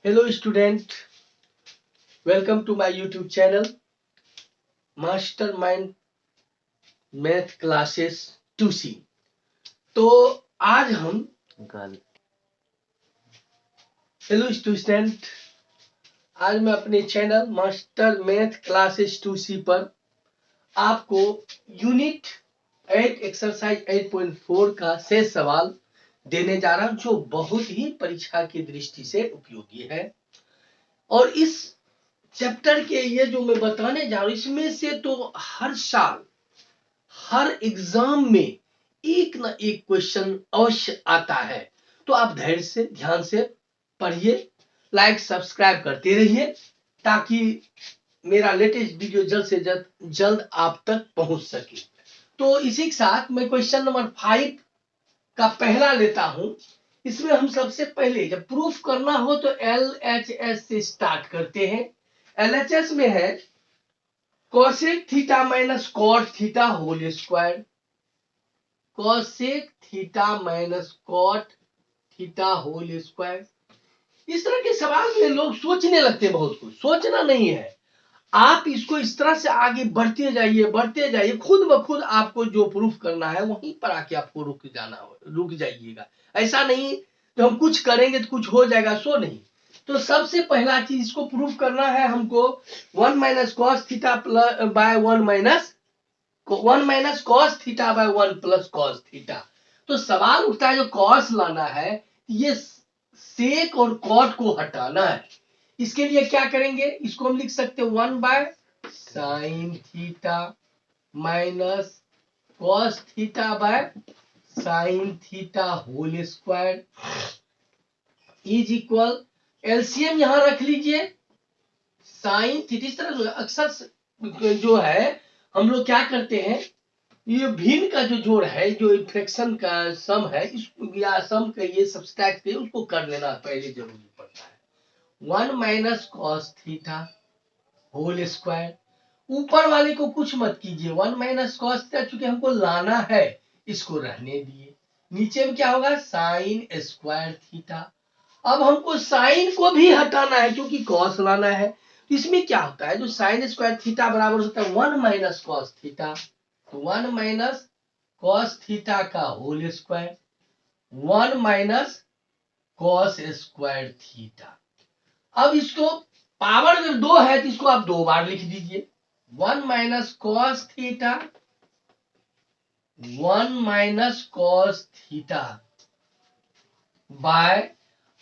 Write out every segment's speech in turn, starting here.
Hello student, welcome to my YouTube channel Mastermind Math Classes 2C। तो आज हम hello student, आज मैं अपने channel master math classes 2C पर आपको यूनिट 8 एक्सरसाइज 8.4 का शेष सवाल देने जा रहा हूं, जो बहुत ही परीक्षा की दृष्टि से उपयोगी है। और इस चैप्टर के ये जो मैं बताने जा रहा हूं, इसमें से तो हर साल हर एग्जाम में एक ना एक क्वेश्चन अवश्य आता है। तो आप धैर्य से ध्यान से पढ़िए, लाइक सब्सक्राइब करते रहिए ताकि मेरा लेटेस्ट वीडियो जल्द से जल्द आप तक पहुंच सके। तो इसी के साथ मैं क्वेश्चन नंबर 5 का पहला लेता हूं। इसमें हम सबसे पहले जब प्रूफ करना हो तो LHS से स्टार्ट करते हैं। LHS में है cosec theta minus cot theta whole square, cosec theta minus cot theta whole square. इस तरह के सवाल में लोग सोचने लगते हैं, बहुत कुछ सोचना नहीं है। आप इसको इस तरह से आगे बढ़ते जाइए, खुद ब खुद आपको जो प्रूफ करना है वहीं पर आके आपको रुक जाइएगा। ऐसा नहीं तो हम कुछ करेंगे तो कुछ हो जाएगा, सो नहीं। तो सबसे पहला चीज इसको प्रूफ करना है हमको 1 minus cos theta by 1 minus cos theta by 1 plus cos theta. तो सवाल उठता है जो कॉस लाना है, ये सेक और कॉट को हटाना है। इसके लिए क्या करेंगे, इसको हम लिख सकते हैं 1 by sine theta minus cos theta by sine theta whole square is equal, LCM यहां रख लीजिए साइन थीटा। इस तरह अक्सर जो है हम लोग क्या करते हैं, ये भिन्न का जो जोड़ है, जो फ्रैक्शन का सम है, इस या सम का ये सब्सट्रैक्ट के उसको कर लेना पहले जरूरी पड़ता है। 1 minus cos theta whole square, ऊपर वाले को कुछ मत कीजिए, 1 माइनस कॉस थीटा चूंकि हमको लाना है इसको रहने दिए। नीचे में क्या होगा साइन स्क्वायर थीटा। अब हमको साइन को भी हटाना है क्योंकि कॉस लाना है। तो इसमें क्या होता है, जो साइन स्क्वायर थीटा बराबर होता है 1 माइनस कॉस थीटा, तो 1 माइनस कॉस थीटा का whole square 1 minus cos square theta. अब इसको पावर अगर 2 है तो इसको आप 2 बार लिख दीजिए, 1 minus cos theta 1 minus cos theta bye.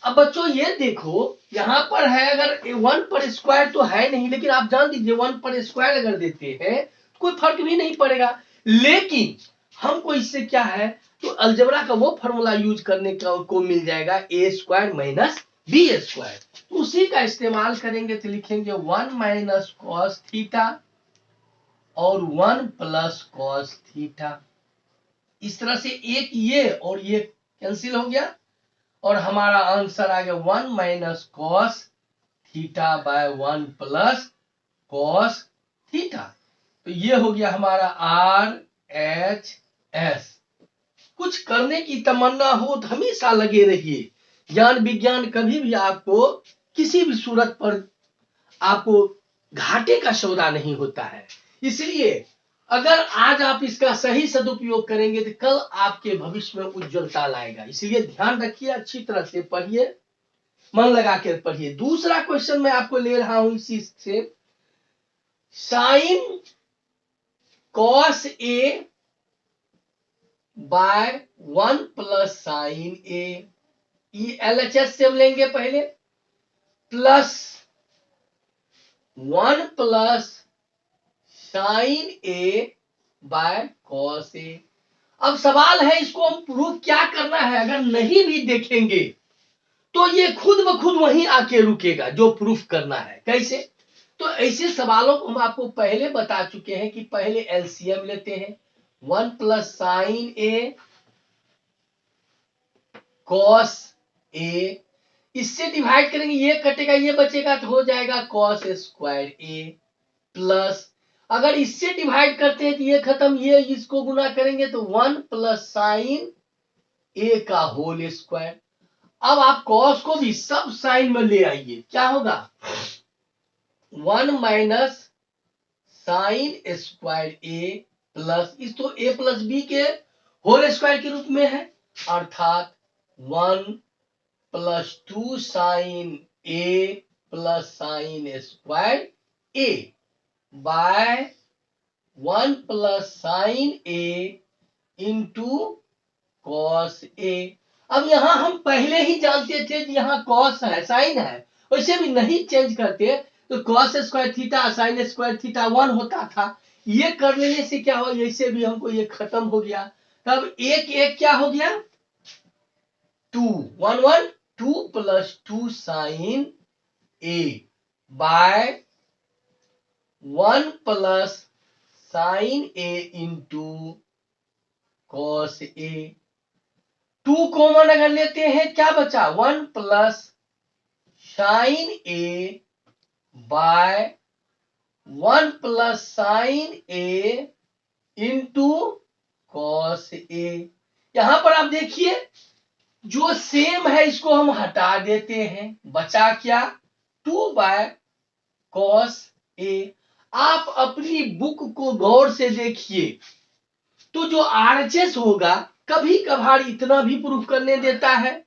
अब बच्चों ये देखो यहां पर है, अगर 1 पर स्क्वायर तो है नहीं, लेकिन आप जान दीजिए 1 पर स्क्वायर अगर देते हैं कोई फर्क भी नहीं पड़ेगा। लेकिन हमको इससे क्या है, तो अलजेब्रा का वो फॉर्मूला यूज करने को मिल जाएगा ए स्क्वायर माइनस बी स्क्वायर। तो उसी का इस्तेमाल करेंगे तो लिखेंगे 1 माइनस कॉस थीटा और 1 प्लस कॉस थीटा। इस तरह से एक ये और ये कैंसिल हो गया और हमारा आंसर आ गया 1 minus cos theta by 1 plus cos theta. तो ये हो गया हमारा RHS। कुछ करने की तमन्ना हो तो हमेशा लगे रहिए। ज्ञान विज्ञान कभी भी आपको किसी भी सूरत पर आपको घाटे का सौदा नहीं होता है। इसलिए अगर आज आप इसका सही सदुपयोग करेंगे तो कल आपके भविष्य में उज्जवलता लाएगा। इसलिए ध्यान रखिए, अच्छी तरह से पढ़िए, मन लगा कर पढ़िए। दूसरा क्वेश्चन मैं आपको ले रहा हूं इसी से, sine cos A by 1 plus sine A, LHS से हम लेंगे पहले, plus 1 plus sine A by cos A. अब सवाल है इसको हम प्रूफ क्या करना है। अगर नहीं भी देखेंगे तो ये खुद ब खुद वहीं आके रुकेगा जो प्रूफ करना है। कैसे, तो ऐसे सवालों को हम आपको पहले बता चुके हैं कि पहले एलसीएम लेते हैं, 1 plus sine A cos A, इससे डिवाइड करेंगे, ये कटेगा ये बचेगा तो हो जाएगा कॉस स्क्वायर ए, प्लस अगर इससे डिवाइड करते हैं तो ये खत्म, ये इसको गुना करेंगे तो 1 प्लस साइन ए का होल स्क्वायर। अब आप कॉस को भी सब साइन में ले आइए, क्या होगा 1 माइनस साइन स्क्वायर ए प्लस, इस तो ए प्लस बी के होल स्क्वायर के रूप में है, अर्थात 1 plus 2 sign A plus sign square A by 1 plus sine A into cos A. अब यहां हम पहले ही जानते थे कि यहाँ कॉस है साइन है, वैसे भी नहीं चेंज करते तो cos square theta sine square theta 1 होता था। ये कर लेने से क्या हो, ऐसे भी हमको ये खत्म हो गया, तब एक एक क्या हो गया 2 1 1 2 plus 2 sign A by 1 plus sine A into cos A. 2 common अगर लेते हैं क्या बचा 1 plus sine A by 1 plus sine A into cos A. यहां पर आप देखिए जो सेम है इसको हम हटा देते हैं, बचा क्या 2 बाय कॉस ए। आप अपनी बुक को गौर से देखिए तो जो आरएचएस होगा कभी कभार इतना भी प्रूफ करने देता है,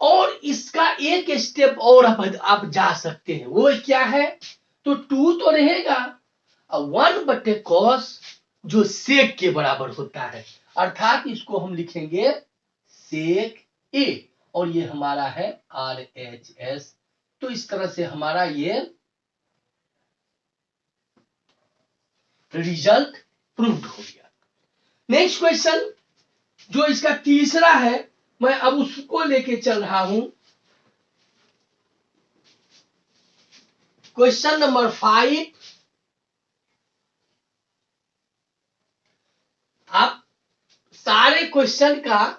और इसका एक स्टेप और आप जा सकते हैं, वो क्या है तो 2 तो रहेगा 1 बटे कॉस जो सेक के बराबर होता है, अर्थात इसको हम लिखेंगे सेक ए, और ये हमारा है आरएचएस। तो इस तरह से हमारा ये रिजल्ट प्रूव्ड हो गया। नेक्स्ट क्वेश्चन जो इसका तीसरा है, मैं अब उसको लेके चल रहा हूं। क्वेश्चन नंबर 5, आप सारे क्वेश्चन का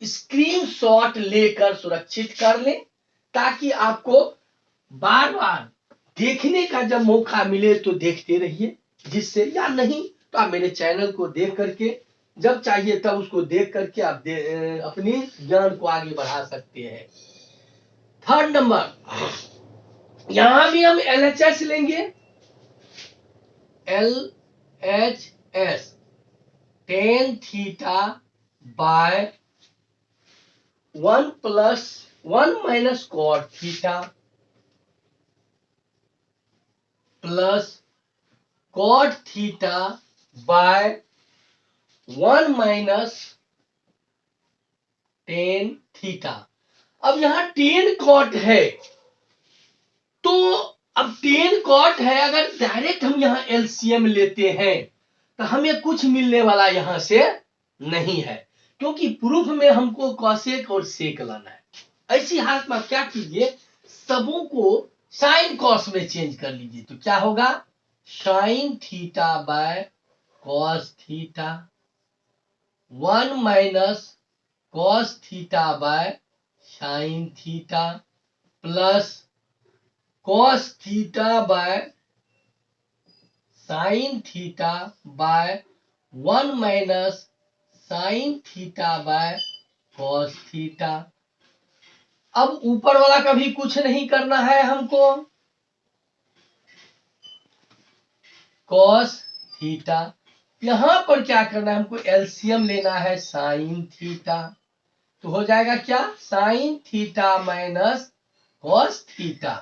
स्क्रीनशॉट लेकर सुरक्षित कर लें, ताकि आपको बार बार देखने का जब मौका मिले तो देखते रहिए, जिससे या नहीं तो आप मेरे चैनल को देख करके जब चाहिए तब उसको देख करके आप अपनी ज्ञान को आगे बढ़ा सकते हैं। थर्ड नंबर, यहां भी हम एलएचएस लेंगे, LHS tan theta by 1 plus 1 minus cot theta plus cot theta by 1 minus tan theta. अब यहां टेन कॉट है, तो अब टेन कॉट है, अगर डायरेक्ट हम यहां एलसीएम लेते हैं तो हमें कुछ मिलने वाला यहां से नहीं है, क्योंकि प्रूफ में हमको कॉसेक और सेक लाना है। ऐसी हालत में आप क्या कीजिए, सबों को साइन कॉस में चेंज कर लीजिए, तो क्या होगा sine theta by cos theta 1 minus cos theta by sine theta plus cos theta by sine theta by 1 minus sine theta by cos theta. अब ऊपर वाला का भी कुछ नहीं करना है हमको, कॉस थीटा, यहां पर क्या करना है हमको एलसीएम लेना है साइन थीटा, तो हो जाएगा क्या sign theta minus cos theta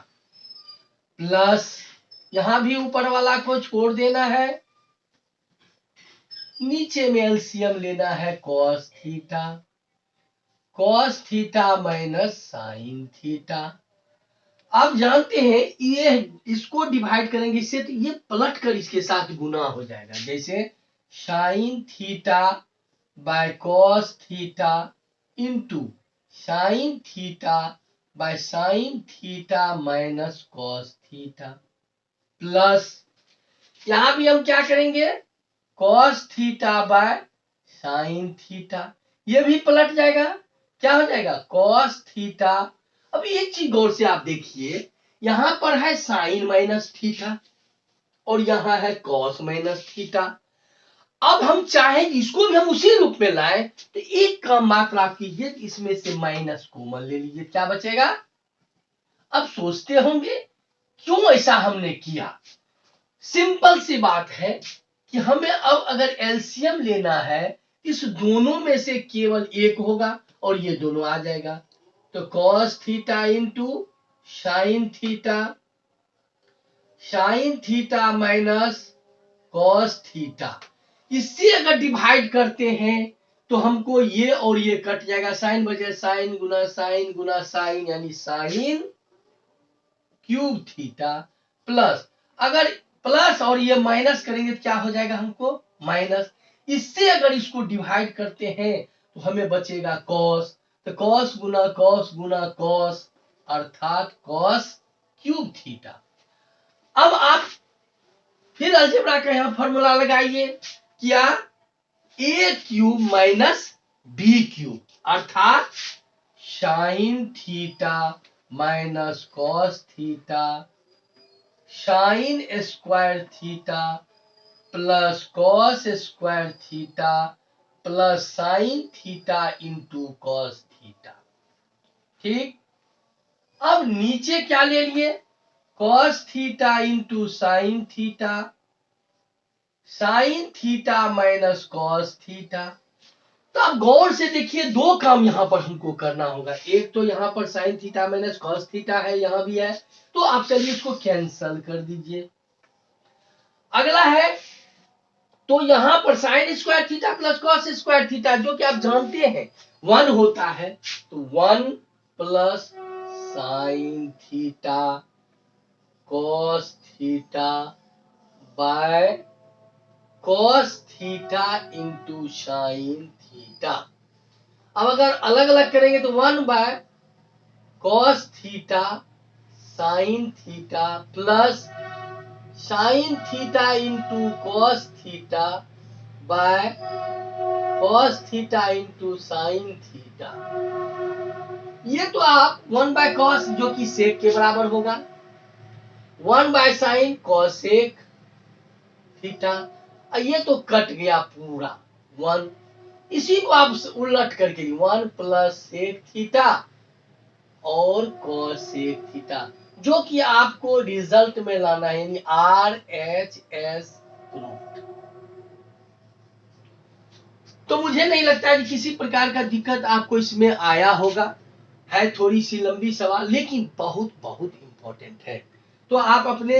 plus यहां भी ऊपर वाला को छोड़ देना है, नीचे में एलसीएम लेना है cos theta minus sine theta. आप जानते हैं ये इसको डिवाइड करेंगे इससे, तो ये पलट कर इसके साथ गुना हो जाएगा, जैसे sine theta by cos theta into sine theta by sine theta minus cos theta plus यहां भी हम क्या करेंगे cos theta by sine theta, ये भी पलट जाएगा, क्या हो जाएगा कॉस थीटा। अब एक चीज गौर से आप देखिए, यहां पर है साइन माइनस थीटा और यहां है कॉस माइनस थीटा। अब हम चाहें कि इसको भी हम उसी रूप में लाएं, तो एक काम मात्र आप कीजिए, इसमें से माइनस कॉमन ले लीजिए, क्या बचेगा? अब सोचते होंगे क्यों ऐसा हमने किया। सिंपल सी बात है कि हमें अब अगर एलसीएम लेना है, इस दोनों में से केवल एक होगा और ये दोनों आ जाएगा। तो cos theta into sine theta, sign theta minus cos theta, इससे अगर डिवाइड करते हैं तो हमको ये और ये कट जाएगा, साइन बचे साइन गुना साइन, यानी साइन क्यूब थीटा प्लस, अगर प्लस और ये माइनस करेंगे तो क्या हो जाएगा हमको? माइनस। इससे अगर इसको डिवाइड करते हैं तो हमें बचेगा कॉस, तो कॉस गुना कॉस अर्थात कॉस क्यूब थीटा। अब आप फिर अलजेब्रा का यहां फॉर्मूला लगाइए, क्या? ए क्यूब माइनस बी क्यूब अर्थात sign theta minus cos theta sine square theta plus cos square theta plus sine theta into cos theta. ठीक, अब नीचे क्या ले लिए? Cos theta into sine theta, sign theta minus cos theta. तो आप गौर से देखिए, दो काम यहां पर हमको करना होगा। एक तो यहां पर sign theta minus cos theta है, यहां भी है, तो आप चलिए इसको कैंसल कर दीजिए। अगला है, तो यहां पर sine square theta plus cos square theta, जो कि आप जानते हैं 1 होता है, तो 1 plus sine theta cos theta by cos theta into sine theta. अब अगर अलग अलग करेंगे तो 1 by cos theta sine theta plus sine theta into cos theta by cos theta into sine theta. ये तो आप 1 बाय कॉस जो कि सेक के बराबर होगा, 1 बाय साइन कॉसेक थीटा, ये तो कट गया पूरा 1, इसी को आप उलट करके 1 प्लस सेक थीटा और कॉसेक थीटा, जो कि आपको रिजल्ट में लाना है, यानी आर एच एस रूट। तो मुझे नहीं लगता है कि किसी प्रकार का दिक्कत आपको इसमें आया होगा। है थोड़ी सी लंबी सवाल, लेकिन बहुत बहुत इंपॉर्टेंट है। तो आप अपने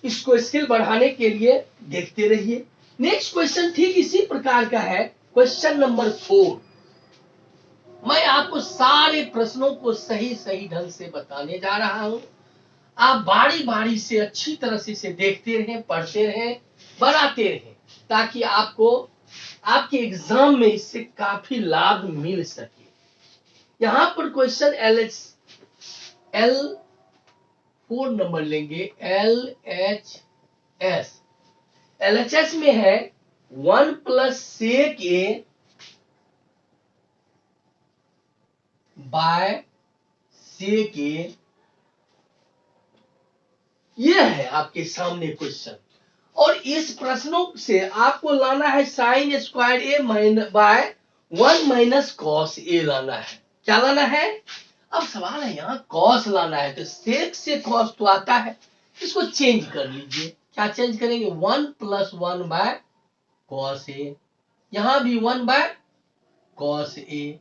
इसको स्किल बढ़ाने के लिए देखते रहिए। नेक्स्ट क्वेश्चन ठीक इसी प्रकार का है, क्वेश्चन नंबर 4। मैं आपको सारे प्रश्नों को सही सही ढंग से बताने जा रहा हूं। आप बारी बारी से अच्छी तरह से इसे देखते रहें, पढ़ते रहें, बनाते रहें, ताकि आपको आपके एग्जाम में इससे काफी लाभ मिल सके। यहां पर क्वेश्चन एल 4 नंबर लेंगे, एल एच एस में है 1 plus sec A by sec ए, यह है आपके सामने क्वेश्चन। और इस प्रश्नों से आपको लाना है sign square A by 1 minus cos A लाना है। क्या लाना है? अब सवाल है यहाँ कॉस लाना है, तो सेक से कॉस तो आता है, इसको चेंज कर लीजिए। क्या चेंज करेंगे? 1 प्लस 1 बाय कॉस ए, यहां भी 1 बाय कॉस ए।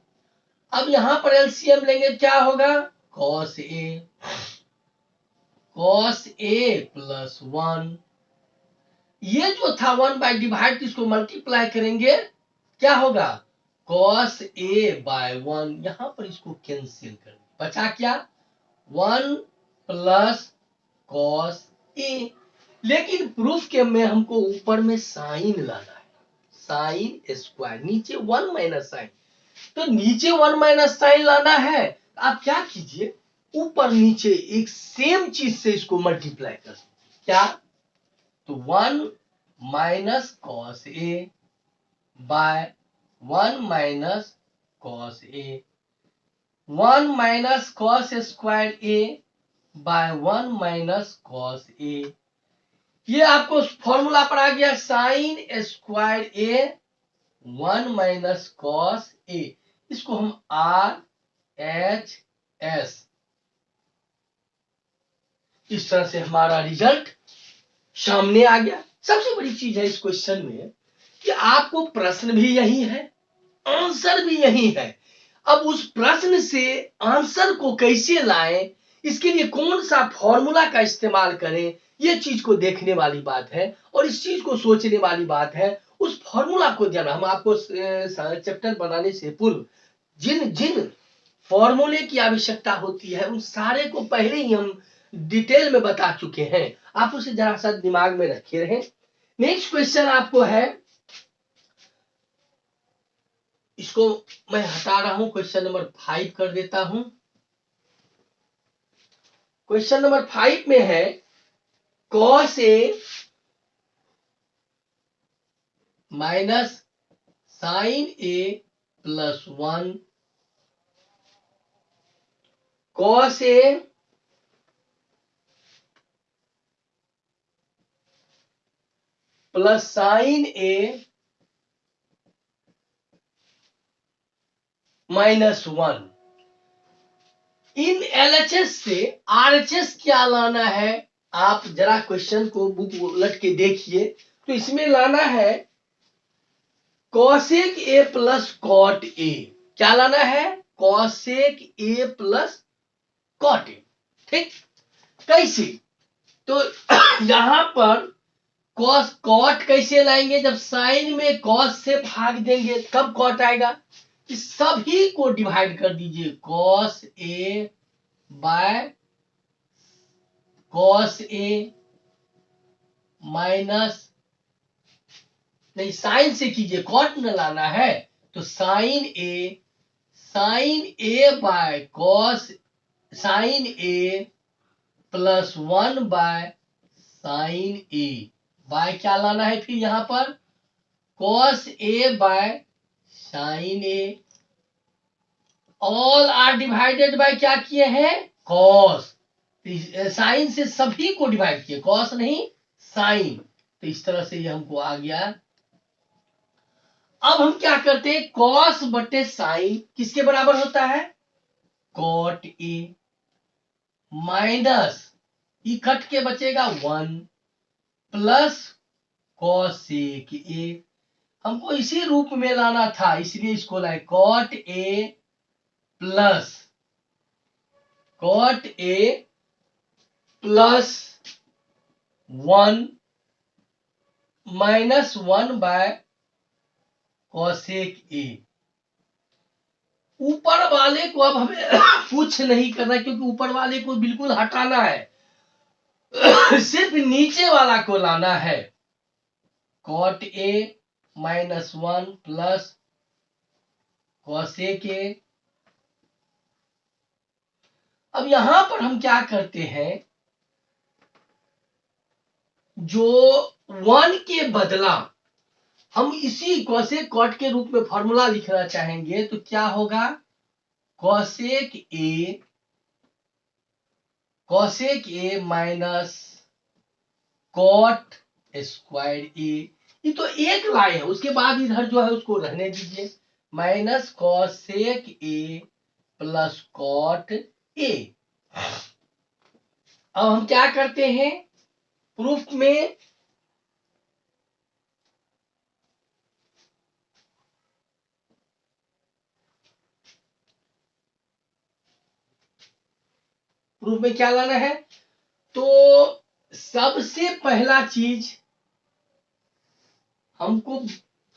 अब यहां पर एलसीएम लेंगे, क्या होगा? कॉस ए प्लस 1, ये जो था 1 बाय डिवाइड, इसको मल्टीप्लाई करेंगे, क्या होगा? कॉस ए बाय 1, यहां पर इसको कैंसिल कर, बचा क्या? 1 प्लस कॉस ए। लेकिन प्रूफ के में हमको ऊपर में साइन लाना है, साइन स्क्वायर, नीचे 1 माइनस साइन, तो नीचे 1 माइनस साइन लाना है। आप क्या कीजिए, ऊपर नीचे एक सेम चीज से इसको मल्टीप्लाई कर, क्या? तो 1 minus cos A by 1 minus cos A, 1 minus cos square A by 1 minus cos A, ये आपको फॉर्मूला पर आ गया sign square A 1 minus cos A, इसको हम RHS, इस तरह से हमारा रिजल्ट सामने आ गया। सबसे बड़ी चीज है इस क्वेश्चन में कि आपको प्रश्न भी यही है, आंसर भी यही है। अब उस प्रश्न से आंसर को कैसे लाएं, इसके लिए कौन सा फॉर्मूला का इस्तेमाल करें, ये चीज को देखने वाली बात है और इस चीज को सोचने वाली बात है। उस फॉर्मूला को ध्यान, हम आपको चैप्टर बनाने से पूर्व जिन जिन फॉर्मूले की आवश्यकता होती है उन सारे को पहले ही हम डिटेल में बता चुके हैं, आप उसे जरा सा दिमाग में रखे रहें। नेक्स्ट क्वेश्चन आपको है, इसको मैं हटा रहा हूं, क्वेश्चन नंबर 5 कर देता हूं। क्वेश्चन नंबर 5 में है cos A minus sine A plus 1, cos A plus sine A minus 1। In LHS से आरएचएस क्या लाना है, आप जरा क्वेश्चन को बुक उलट के देखिए तो इसमें लाना है cosec A plus cot A. क्या लाना है, cosec A plus cot A. ठीक, कैसे, तो यहां पर कॉस कॉट कैसे लाएंगे, जब साइन में कॉस से भाग देंगे तब कॉट आएगा। इस सभी को डिवाइड कर दीजिए, cos A by cos A minus, नहीं साइन से कीजिए, कॉट न लाना है तो sine A by cos, sine A plus 1 by sine A, by क्या लाना है फिर यहां पर, cos A by sine A, all are divided by क्या किए हैं, कॉस, साइन से सभी को डिवाइड किए, कॉस नहीं साइन, तो इस तरह से ये हमको आ गया। अब हम क्या करते हैं, कॉस बटे साइन किसके बराबर होता है, कॉट ए, माइनस ई कट के बचेगा 1 प्लस कॉसेक ए, हमको इसी रूप में लाना था इसलिए इसको लाए, cot A plus cot A plus 1 minus 1 by cosec A. ऊपर वाले को अब हमें कुछ नहीं करना क्योंकि ऊपर वाले को बिल्कुल हटाना है, सिर्फ नीचे वाला को लाना है, cot A minus 1 plus cosec A. अब यहां पर हम क्या करते हैं, जो 1 के बदला हम इसी कॉसेक कॉट के रूप में फॉर्मूला लिखना चाहेंगे तो क्या होगा, cosec A minus cot square A, ये तो एक लाए है, उसके बाद इधर जो है उसको रहने दीजिए, minus cosec A plus cot A. अब हम क्या करते हैं, प्रूफ में क्या लाना है, तो सबसे पहला चीज हमको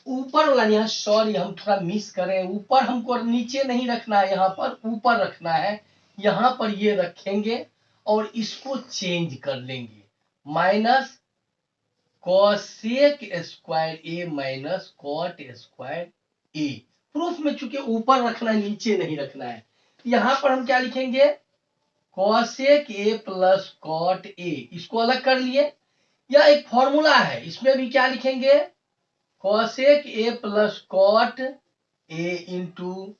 ऊपर वाला, यहाँ सॉरी हम थोड़ा मिस करें, ऊपर हमको नीचे नहीं रखना है, यहाँ पर ऊपर रखना है, यहाँ पर ये रखेंगे और इसको चेंज कर लेंगे, माइनस कॉसेक स्क्वायर ए माइनस कॉट स्क्वायर ए। प्रूफ में चूंकि ऊपर रखना है नीचे नहीं रखना है, यहां पर हम क्या लिखेंगे, cosec A plus cot A, इसको अलग कर लिए, यह एक फॉर्मूला है, इसमें भी क्या लिखेंगे, cosec A plus cot A into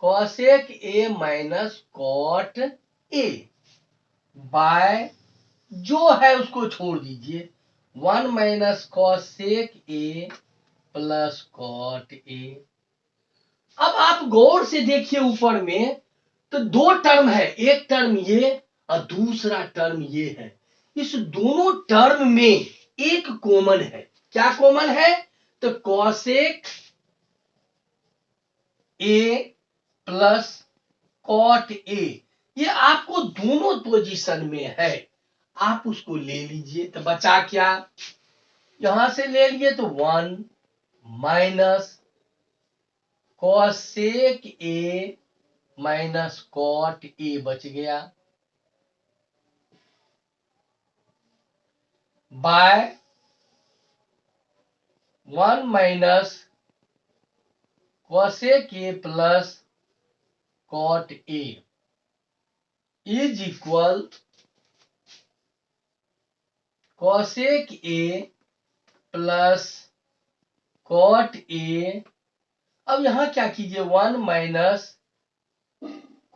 cosec A minus cot A by जो है उसको छोड़ दीजिए, 1 minus cosec A plus cot A. अब आप गौर से देखिए ऊपर में, तो दो टर्म है, एक टर्म ये और दूसरा टर्म ये है। इस दोनों टर्म में एक कॉमन है। क्या कॉमन है? तो cosec A plus cot A, ये आपको दोनों पोजीशन में है, आप उसको ले लीजिए। तो बचा क्या? यहां से ले लिए तो 1 minus cosec A minus cot A बच गया, by 1 minus cosec A plus cot A is equal cosec A plus cot A. अब यहां क्या कीजिए, 1 minus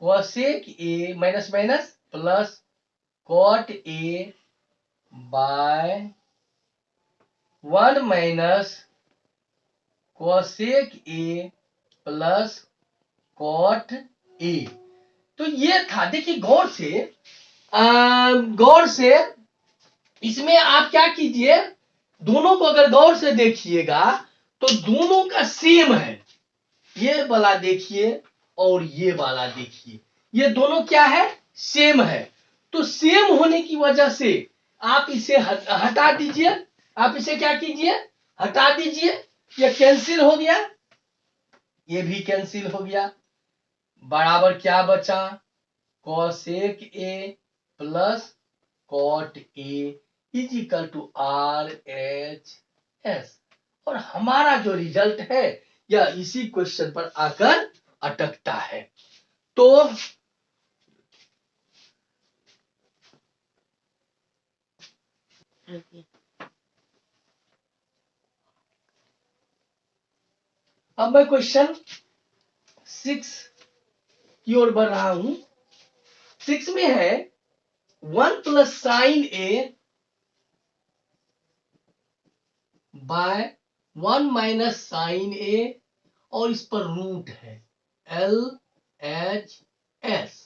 cosec A minus minus plus cot A by 1 minus cosec A plus cot A. तो ये था। देखिए गौर से इसमें आप क्या कीजिए, दोनों को अगर गौर से देखिएगा तो दोनों का सेम है। ये वाला देखिए और ये वाला देखिए, ये दोनों क्या है? सेम है। तो सेम होने की वजह से आप इसे हटा दीजिए। आप इसे क्या कीजिए? हटा दीजिए। ये कैंसिल हो गया, ये भी कैंसिल हो गया। बराबर क्या बचा? Cosec A plus cot A is equal to R H S. और हमारा जो रिजल्ट है यह इसी क्वेश्चन पर आकर अटकता है। तो अब मैं क्वेश्चन 6 की ओर बढ़ रहा हूं। 6 में है 1 plus sine A by 1 minus sine ए, और इस पर रूट है L H S.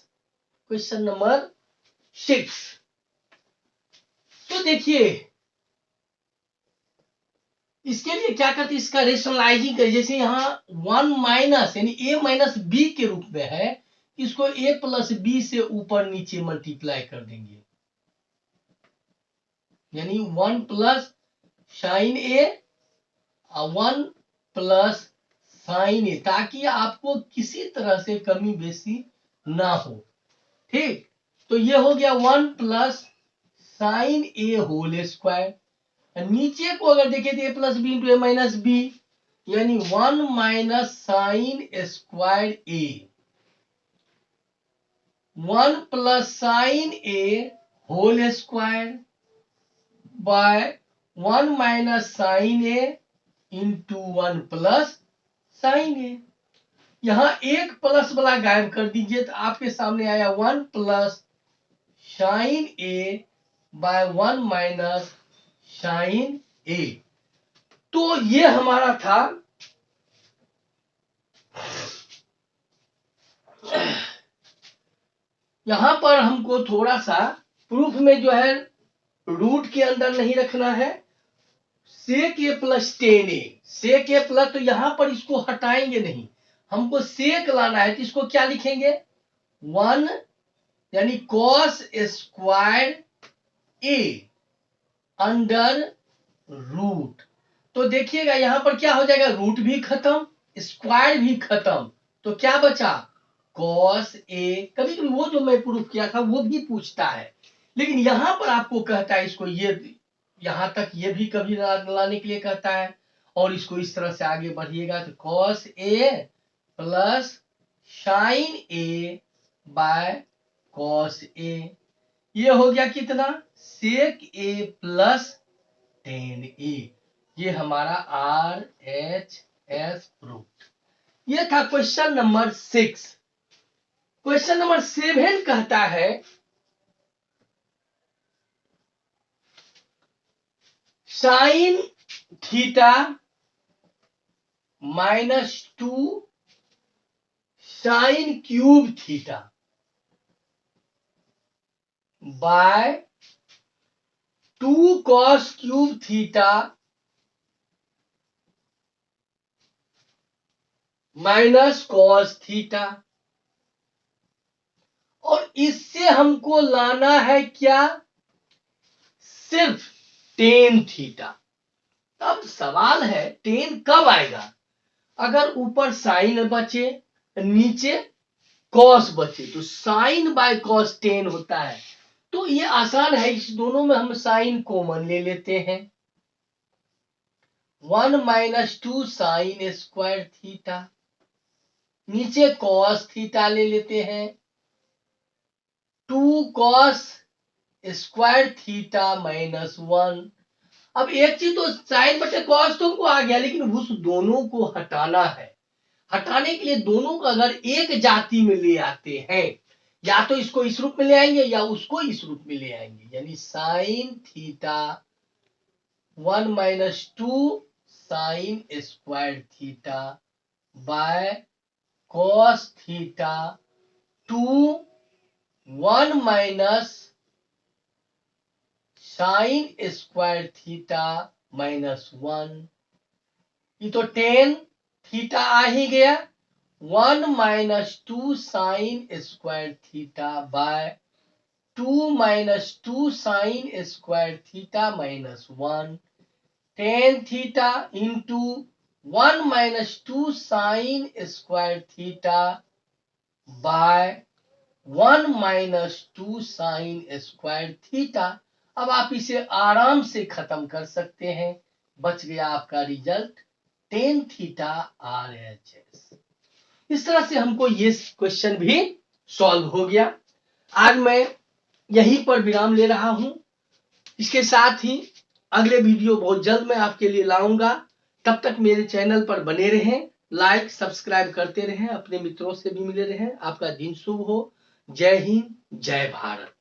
Question number 6। तो देखिए इसके लिए क्या करते, इसका रेशनलाइजिंग करिए। जैसे यहाँ 1 माइनस यानी ए माइनस बी के रूप में है, इसको ए प्लस बी से ऊपर नीचे मल्टीप्लाई कर देंगे, यानी 1 प्लस साइन ए और 1 प्लस साइन ए, ताकि आपको किसी तरह से कमी बेसी ना हो। ठीक, तो ये हो गया 1 plus sine A whole square. नीचे को अगर देखें तो A plus B into A minus B, यानी 1 minus sine square A, 1 plus sine A whole square by 1 minus sine A into 1 plus sine A. यहां एक प्लस वाला गायब कर दीजिए तो आपके सामने आया 1 plus sine A by 1 minus sine ए। तो ये हमारा था यहां पर हमको थोड़ा सा प्रूफ में जो है रूट के अंदर नहीं रखना है। सेक A plus tan A, sec A plus, तो यहां पर इसको हटाएंगे नहीं, हमको सेक लाना है। तो इसको क्या लिखेंगे? 1 यानी cos square A under root. तो देखिएगा यहां पर क्या हो जाएगा, रूट भी खत्म, स्क्वायर भी खत्म, तो क्या बचा? Cos A. कभी कभी वो जो मैं प्रूफ किया था वो भी पूछता है, लेकिन यहां पर आपको कहता है इसको ये यहां तक ये भी कभी लाने के लिए कहता है, और इसको इस तरह से आगे बढ़िएगा तो cos A plus sine A by cos A. ये हो गया कितना? Sec A plus tan A. ये हमारा आर एच एस प्रूफ। ये था क्वेश्चन नंबर 6। क्वेश्चन नंबर 7 कहता है sine theta -2 sine cube theta by 2 cos cube theta minus cos theta. और इससे हमको लाना है क्या? सिर्फ टेन थीटा। अब सवाल है टेन कब आएगा? अगर ऊपर साइन बचे, नीचे कॉस बचे, तो साइन बाय कॉस टेन होता है। तो ये आसान है, इस दोनों में हम साइन कॉमन ले लेते हैं। 1 - 2 साइन स्क्वायर थीटा, नीचे कॉस थीटा ले लेते हैं। 2 कॉस स्क्वायर थीटा -1। अब एक चीज तो साइन बटे कॉस तुमको आ गया, लेकिन उस दोनों को हटाना है। हटाने के लिए दोनों को अगर एक जाति में ले आते हैं, या तो इसको इस रूप में ले आएंगे या उसको इस रूप में ले आएंगे, यानी sine theta 1 - 2 sine square theta by cos theta 2 1 - sine square theta -1। ये तो टेन थीटा आ ही गया। 1 - 2 sine square theta by 2 - 2 sine square theta -1। Tan theta into 1 - 2 sine square theta by 1 - 2 sine square theta. अब आप इसे आराम से खत्म कर सकते हैं। बच गया आपका रिजल्ट टेन थीटा RHS। इस तरह से हमको ये क्वेश्चन भी सॉल्व हो गया। आज मैं यहीं पर विराम ले रहा हूं। इसके साथ ही अगले वीडियो बहुत जल्द मैं आपके लिए लाऊंगा। तब तक मेरे चैनल पर बने रहें, लाइक सब्सक्राइब करते रहें, अपने मित्रों से भी मिले रहें। आपका दिन शुभ हो। जय हिंद, जय भारत।